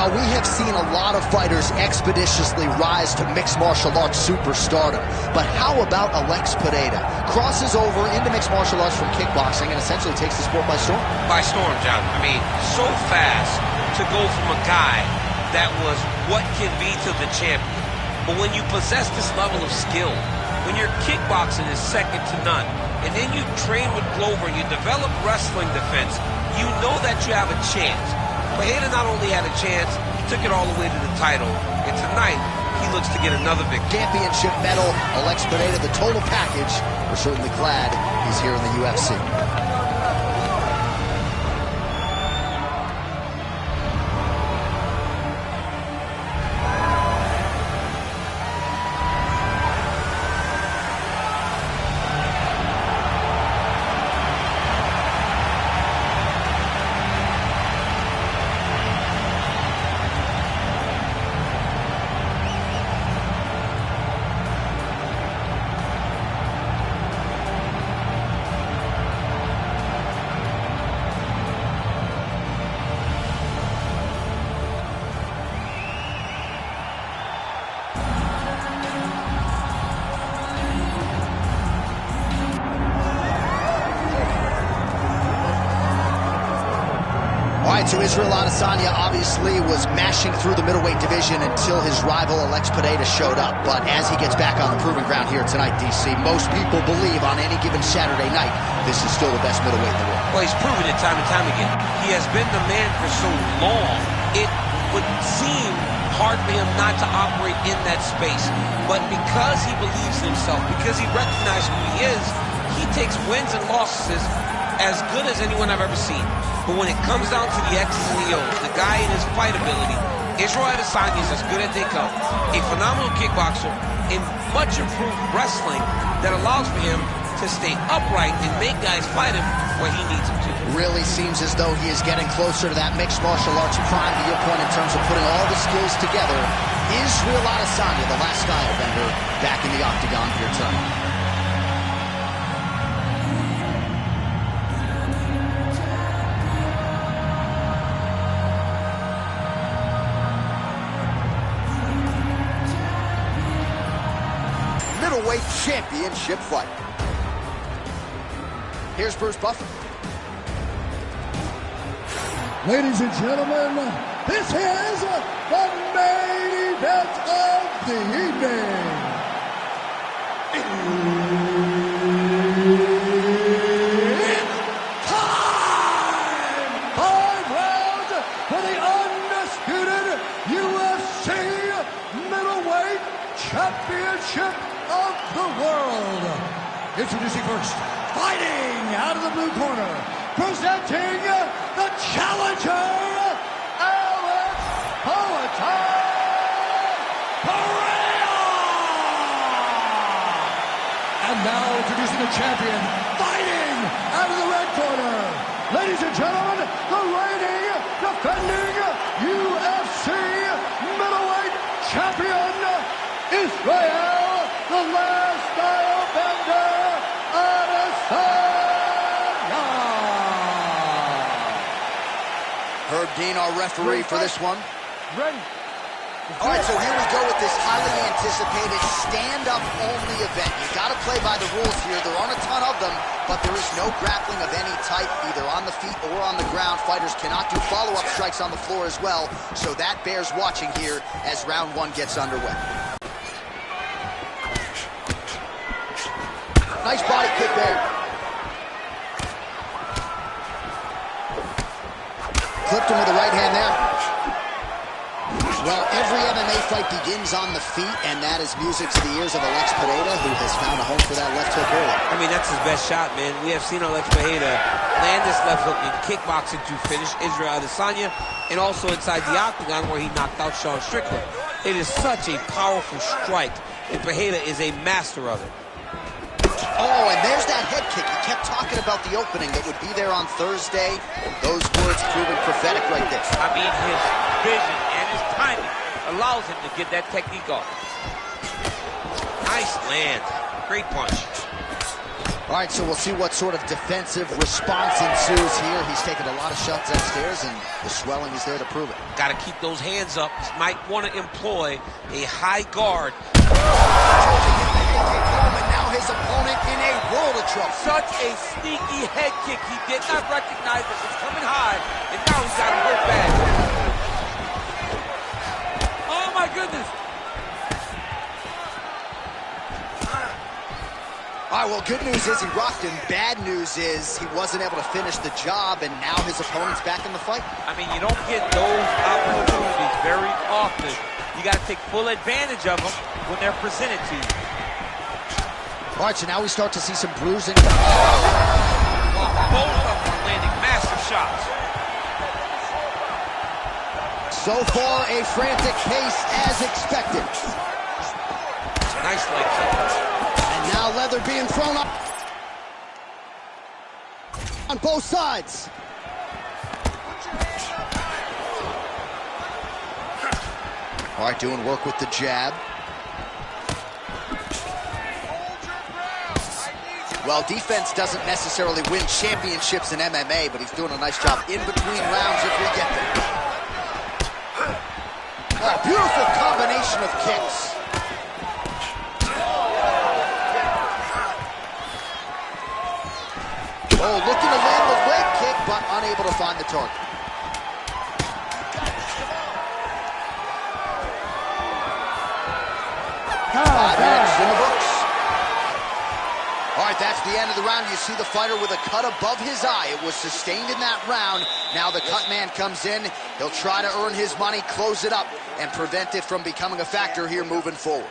Now, we have seen a lot of fighters expeditiously rise to mixed martial arts superstardom. But how about Alex Pereira? Crosses over into mixed martial arts from kickboxing and essentially takes the sport by storm. By storm, John. I mean, so fast to go from a guy that was what can be to the champion. But when you possess this level of skill, when your kickboxing is second to none, and then you train with Glover and you develop wrestling defense, you know that you have a chance. Pereira not only had a chance, he took it all the way to the title. And tonight, he looks to get another victory. Championship medal, Alex Pereira, the total package. We're certainly glad he's here in the UFC. So Israel Adesanya obviously was mashing through the middleweight division until his rival Alex Pereira showed up. But as he gets back on the proving ground here tonight, DC, most people believe on any given Saturday night, this is still the best middleweight in the world. Well, he's proven it time and time again. He has been the man for so long, it would seem hard for him not to operate in that space. But because he believes in himself, because he recognizes who he is, he takes wins and losses as good as anyone I've ever seen. But when it comes down to the X's and the O's, the guy in his fight ability, Israel Adesanya is as good as they come. A phenomenal kickboxer in much improved wrestling that allows for him to stay upright and make guys fight him where he needs them to. Really seems as though he is getting closer to that mixed martial arts prime, to your point, in terms of putting all the skills together. Israel Adesanya, the last style bender, back in the octagon here tonight. Middleweight championship fight. Here's Bruce Buffer. Ladies and gentlemen, this is the main event of the evening. It's time! 5 rounds for the undisputed UFC middleweight championship of the world. Introducing first, fighting out of the blue corner, presenting the challenger, Alex Pereira. And now introducing the champion, fighting out of the red corner. Ladies and gentlemen, the reigning, defending UFC middleweight champion, Israel, the last style bender, Adesanya. Herb Dean, our referee for this one. Ready. All right, so here we go with this highly anticipated stand-up only event. You got to play by the rules here. There aren't a ton of them, but there is no grappling of any type, either on the feet or on the ground. Fighters cannot do follow-up strikes on the floor as well, so that bears watching here as round 1 gets underway. Nice body kick there. Clipped him with the right hand there. Well, every MMA fight begins on the feet, and that is music to the ears of Alex Pereira, who has found a home for that left hook early. I mean, that's his best shot, man. We have seen Alex Pereira land this left hook in kickboxing to finish Israel Adesanya, and also inside the octagon where he knocked out Sean Strickland. It is such a powerful strike, and Pereira is a master of it. Oh, and there's that head kick. He kept talking about the opening that would be there on Thursday. Those words proving prophetic right there. I mean, his vision and his timing allows him to get that technique off. Nice land. Great punch. All right, so we'll see what sort of defensive response ensues here. He's taken a lot of shots upstairs, and the swelling is there to prove it. Got to keep those hands up. He might want to employ a high guard. And now his opponent in a world of trouble. Such a sneaky head kick. He did not recognize it was coming high, and now he's got him hurt bad. Oh, my goodness. All right, well, good news is he rocked him. Bad news is he wasn't able to finish the job, and now his opponent's back in the fight. I mean, you don't get those opportunities very often. You got to take full advantage of them when they're presented to you. All right, so now we start to see some bruising. Both of them are landing massive shots. So far, a frantic pace as expected. Nice leg kick. And now leather being thrown up on both sides. All right, doing work with the jab. Well, defense doesn't necessarily win championships in MMA, but he's doing a nice job in between rounds if we get there. Oh, beautiful combination of kicks. Oh, looking to land the leg kick, but unable to find the target. 5 minutes in the books. All right, that's the end of the round. You see the fighter with a cut above his eye. It was sustained in that round. Now the cut man comes in. He'll try to earn his money, close it up, and prevent it from becoming a factor here moving forward.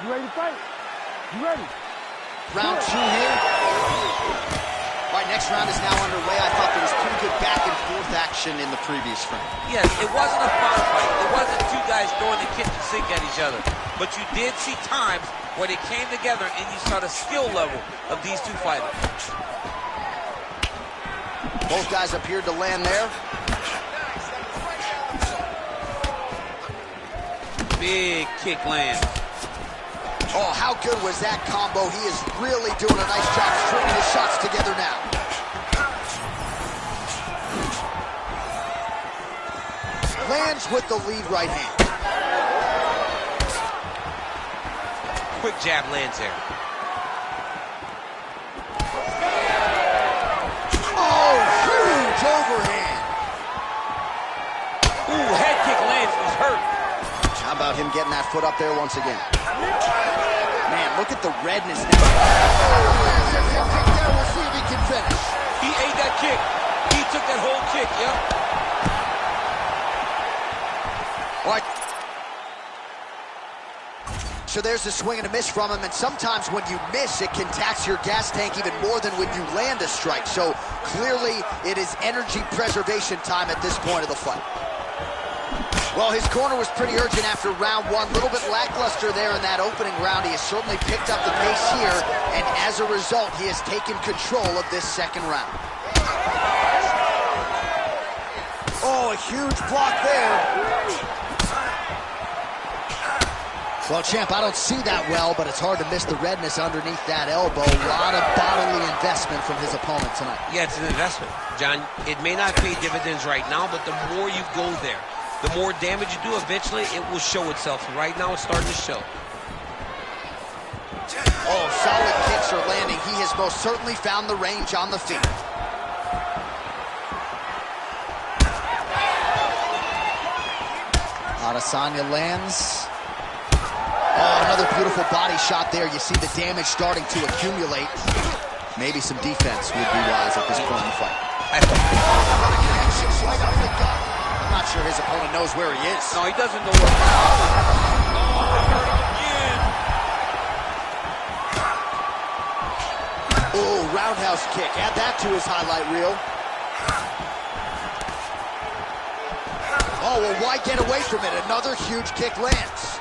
You ready to fight? You ready? Round 2 here. All right, next round is now underway. I thought there was pretty good back and forth action in the previous frame. Yes, it wasn't a fun fight. It wasn't two guys throwing the kitchen sink at each other. But you did see times where they came together and you saw the skill level of these two fighters. Both guys appeared to land there. Big kick land. Oh, how good was that combo? He is really doing a nice job stringing his shots together now. Lands with the lead right hand. Quick jab lands there. Oh, huge overhand. Ooh, head kick lands. He's hurt. How about him getting that foot up there once again? Man, look at the redness now. We'll see if he can finish. He ate that kick. He took that whole kick, yep. All right. So there's a swing and a miss from him, and sometimes when you miss, it can tax your gas tank even more than when you land a strike. So clearly, it is energy preservation time at this point of the fight. Well, his corner was pretty urgent after round 1. A little bit lackluster there in that opening round. He has certainly picked up the pace here, and as a result, he has taken control of this second round. Oh, a huge block there. Well, champ, I don't see that well, but it's hard to miss the redness underneath that elbow. A lot of bodily investment from his opponent tonight. Yeah, it's an investment, John. It may not pay dividends right now, but the more you go there, the more damage you do, eventually it will show itself. And right now it's starting to show. Oh, solid kicks are landing. He has most certainly found the range on the feet. Adesanya lands. Oh, another beautiful body shot there. You see the damage starting to accumulate. Maybe some defense would be wise at this point in the fight. I'm not sure his opponent knows where he is. No, he doesn't know where he is. Oh, roundhouse kick. Add that to his highlight reel. Oh, well, why get away from it? Another huge kick lands.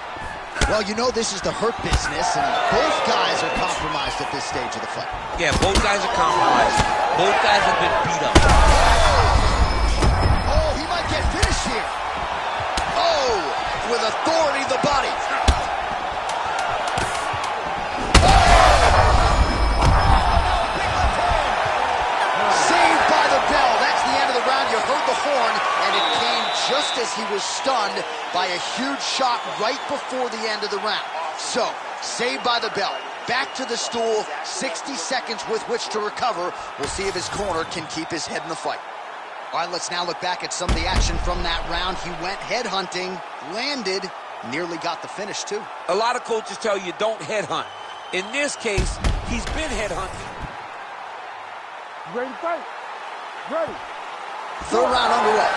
Well, you know this is the hurt business, and both guys are compromised at this stage of the fight. Yeah, both guys are compromised. Both guys have been beat up. Oh, he might get finished here. Oh, with authority to the body. Saved by the bell. That's the end of the round. You heard the horn, and it came just as he was stunned by a huge shot right before the end of the round. So, saved by the bell. Back to the stool, 60 seconds with which to recover. We'll see if his corner can keep his head in the fight. All right, let's now look back at some of the action from that round. He went headhunting, landed, nearly got the finish, too. A lot of coaches tell you don't headhunt. In this case, he's been headhunting. Ready to fight? Ready. Third round underway.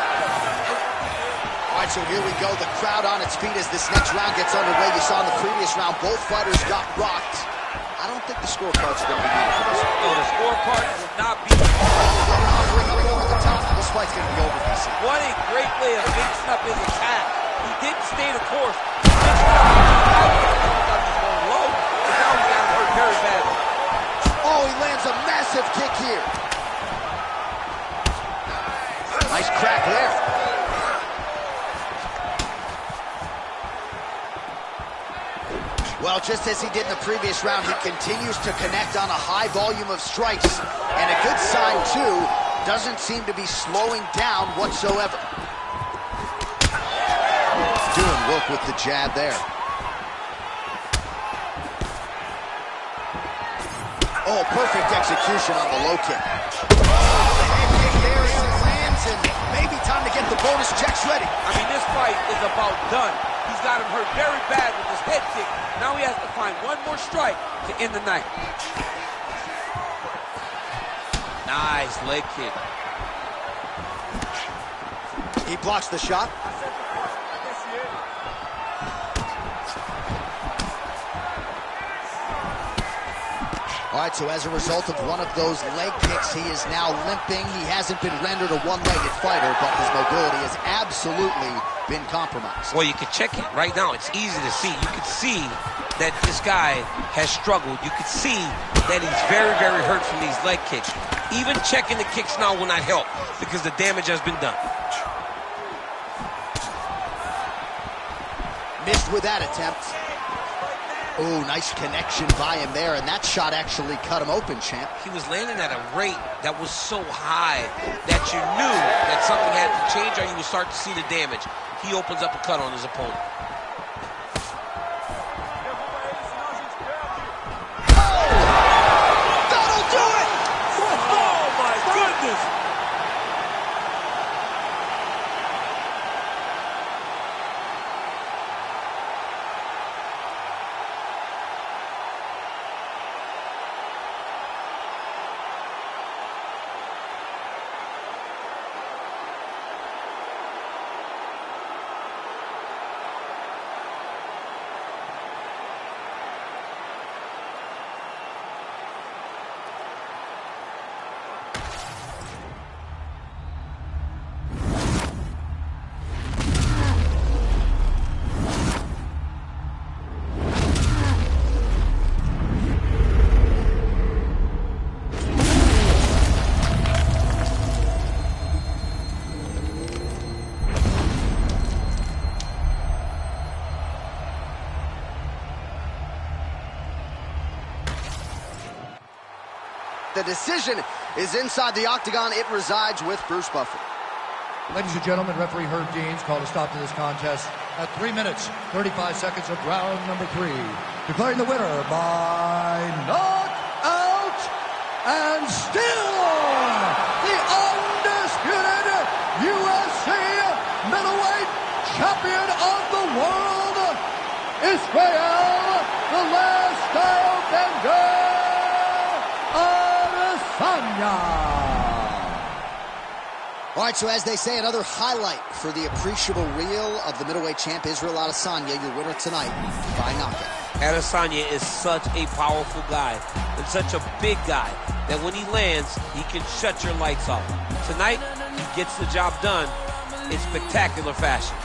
All right, so here we go. The crowd on its feet as this next round gets underway. You saw in the previous round, both fighters got rocked. I don't think the scorecards are going to be needed for this one. No, the scorecard will not be. Coming over the top. This fight's going to be over, DC. What a great way of mixing up his attack. He didn't stay the course. He mixed it up. He was going low. And now he's got hurt very badly. Oh, he lands a massive kick here. Nice crack there. Well, just as he did in the previous round, he continues to connect on a high volume of strikes. And a good sign, too, doesn't seem to be slowing down whatsoever. Doing work with the jab there. Oh, perfect execution on the low kick. There he lands, and maybe time to get the bonus checks ready. I mean, this fight is about done. He's got him hurt very bad with his head kick. Now he has to find one more strike to end the night. Nice leg kick. He blocks the shot. All right, so as a result of one of those leg kicks, he is now limping. He hasn't been rendered a one-legged fighter, but his mobility has absolutely been compromised. Well, you can check it right now. It's easy to see. You can see that this guy has struggled. You can see that he's very, very hurt from these leg kicks. Even checking the kicks now will not help because the damage has been done. Missed with that attempt. Oh, nice connection by him there, and that shot actually cut him open, champ. He was landing at a rate that was so high that you knew that something had to change or you would start to see the damage. He opens up a cut on his opponent. That'll do it! Oh, my goodness! The decision is inside the octagon. It resides with Bruce Buffer. Ladies and gentlemen, referee Herb Deans called a stop to this contest at 3 minutes, 35 seconds of round number 3. Declaring the winner by knockout and still the undisputed UFC middleweight champion of the world, Israel the Last Airbender Adesanya. All right, so as they say, another highlight for the appreciable reel of the middleweight champ, Israel Adesanya, your winner tonight by knockout. Adesanya is such a powerful guy and such a big guy that when he lands, he can shut your lights off. Tonight, he gets the job done in spectacular fashion.